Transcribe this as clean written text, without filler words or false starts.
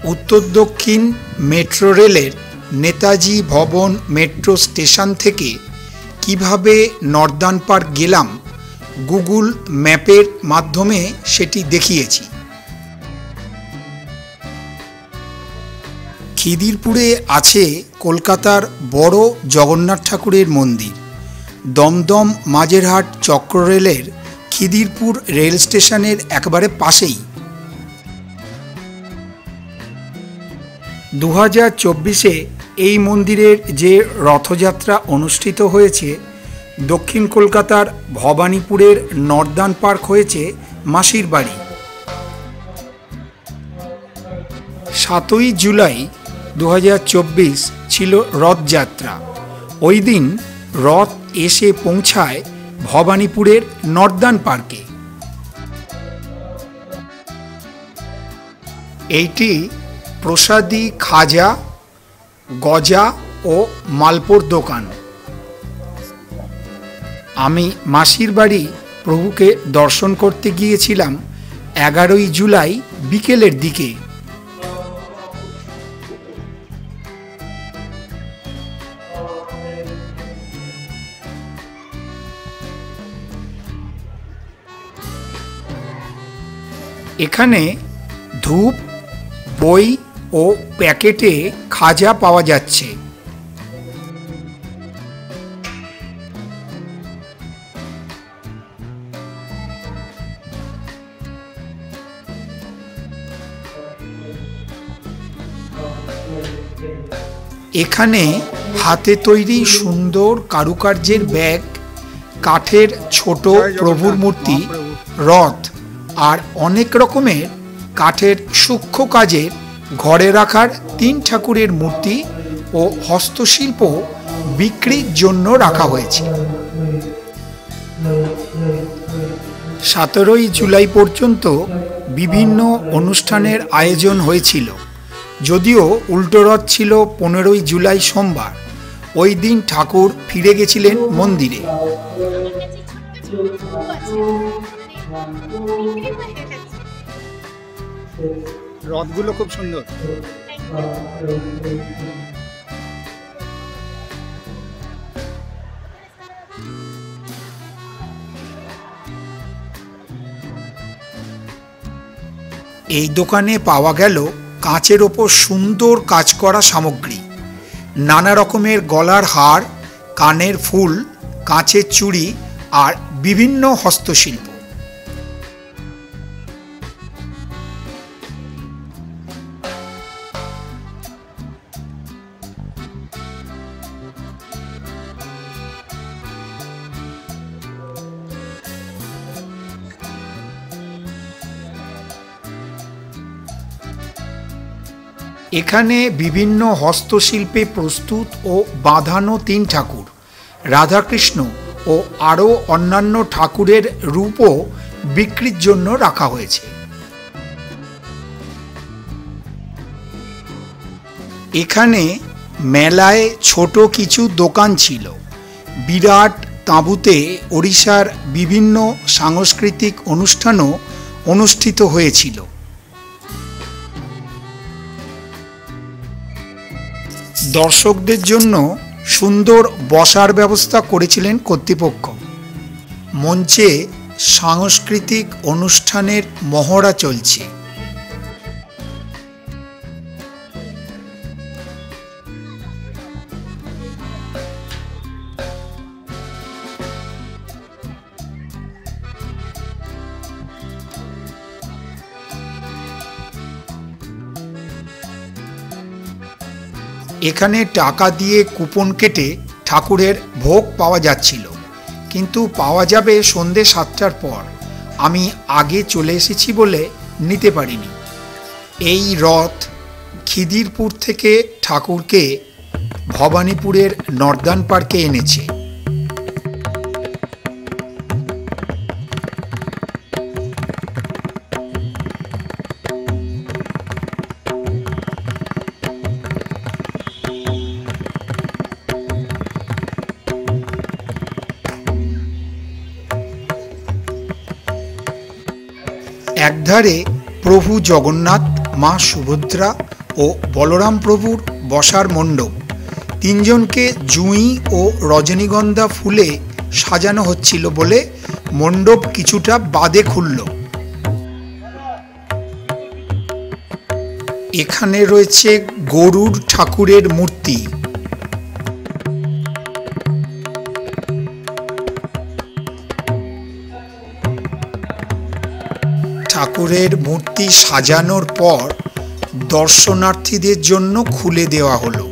उत्तर दक्षिण मेट्रो रेलेर नेताजी भवन metro station थेके किभाबे नर्दान पार्क गेलाम गुगल मैपेर माध्यमे सेटी देखिएछि। खिदिरपुरे आछे कलकातार बड़ो जगन्नाथ ठाकुरेर मंदिर। दमदम माझेरहाट चक्र रेलेर खिदिरपुर रेल स्टेशनेर एकेबारे पाशेई। 2024 এই মন্দিরের যে রথযাত্রা অনুষ্ঠিত হয়েছে দক্ষিণ কলকাতার ভবানীপুরের নর্দান পার্ক হয়েছে মাসির বাড়ি। 7ই জুলাই 2024 ছিল রথযাত্রা। ওই দিন রথ এসে পৌঁছায় ভবানীপুরের নর্দান পার্কে। এইটি প্রসাদী খাজা গজা ও মালপোর দোকান। আমি মাসির বাড়ি প্রভুকে দর্শন করতে গিয়েছিলাম 11ই জুলাই বিকেলের দিকে। এখানে ধূপ বই ও প্যাকেটে খাজা পাওয়া যাচ্ছে। এখানে হাতে তৈরি সুন্দর কারুকার্যের ব্যাগ, কাঠের ছোট প্রভুর মূর্তি, রথ আর অনেক রকমের কাঠের সূক্ষ্ম কাজের ঘরে রাখার 3 ঠাকুরের মূর্তি ও হস্তশিল্প বিক্রির জন্য রাখা হয়েছে। 17ই জুলাই পর্যন্ত বিভিন্ন অনুষ্ঠানের আয়োজন হয়েছিল। যদিও উল্টো রথ ছিল 15ই জুলাই সোমবার। ওই দিন ঠাকুর ফিরে গেছিলেন মন্দিরে। রথগুলো খুব সুন্দর। এই দোকানে পাওয়া গেল কাঁচের ওপর সুন্দর কাজ করা সামগ্রী, নানা রকমের গলার হার, কানের ফুল, কাঁচের চুড়ি আর বিভিন্ন হস্তশিল্প। এখানে বিভিন্ন হস্তশিল্পে প্রস্তুত ও বাঁধানো 3 ঠাকুর, রাধাকৃষ্ণ ও আরও অন্যান্য ঠাকুরের রূপও বিক্রির জন্য রাখা হয়েছে। এখানে মেলায় ছোট কিছু দোকান ছিল। বিরাট তাঁবুতে ওড়িশার বিভিন্ন সাংস্কৃতিক অনুষ্ঠানও অনুষ্ঠিত হয়েছিল। দর্শকদের জন্য সুন্দর বসার ব্যবস্থা করেছিলেন কর্তৃপক্ষ। মঞ্চে সাংস্কৃতিক অনুষ্ঠানের মহড়া চলছে। এখানে টাকা দিয়ে কুপন কেটে ঠাকুরের ভোগ পাওয়া যাচ্ছিল, কিন্তু পাওয়া যাবে সন্ধ্যে 7টার পর। আমি আগে চলে এসেছি বলে নিতে পারিনি। এই রথ খিদিরপুর থেকে ঠাকুরকে ভবানীপুরের নর্দান পার্কে এনেছে। একধারে প্রভু জগন্নাথ, মা সুভদ্রা ও বলরাম প্রভুর বসার মণ্ডপ, তিনজনকে জুঁই ও রজনীগন্ধা ফুলে সাজানো হচ্ছিল বলে মণ্ডপ কিছুটা বাদে খুলল। এখানে রয়েছে গরুড় ঠাকুরের মূর্তি। ঠাকুরের মূর্তি সাজানোর পর দর্শনার্থীদের জন্য খুলে দেওয়া হলো।